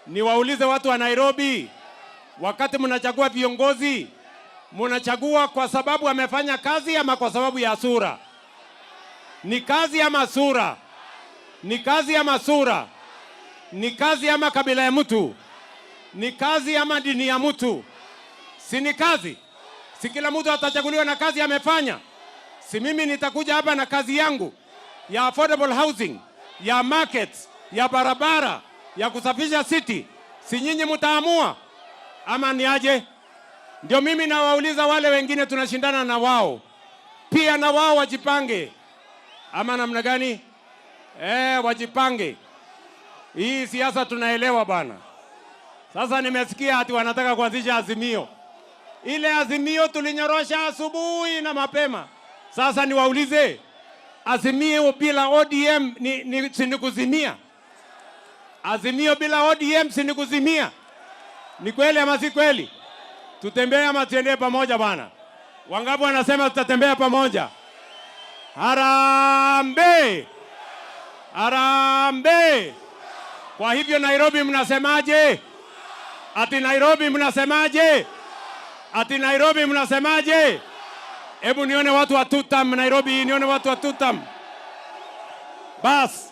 Niwaulize watu wa Nairobi, wakati mnachagua viongozi, mnachagua kwa sababu amefanya kazi ama kwa sababu ya sura? Ni kazi ama sura? Ni kazi ama sura? Ni kazi ama kabila ya mtu? Ni kazi ama dini ya mtu? Si ni kazi? Si kila mtu atachaguliwa na kazi amefanya? Si mimi nitakuja hapa na kazi yangu ya affordable housing, ya markets, ya barabara, ya kusafisha city? Si nyinyi mtaamua ama ni aje? Ndio mimi nawauliza wale wengine tunashindana na wao, pia na wao wajipange ama namna gani? Wajipange. Hii siasa tunaelewa bana. Sasa nimesikia ati wanataka kuanzisha Azimio. Ile Azimio tulinyorosha asubuhi na mapema. Sasa niwaulize, Azimio bila ODM si ni kuzimia? Azimio bila ODM si ni kuzimia? Ni kweli ama si kweli? Tutembee ama tuendee pamoja bana? Wangapi wanasema tutatembea pamoja? Harambee! Harambee! Kwa hivyo Nairobi mnasemaje? Ati Nairobi mnasemaje? Ati Nairobi mnasemaje? Hebu nione watu wa tutam Nairobi, nione watu wa tutam. Bas.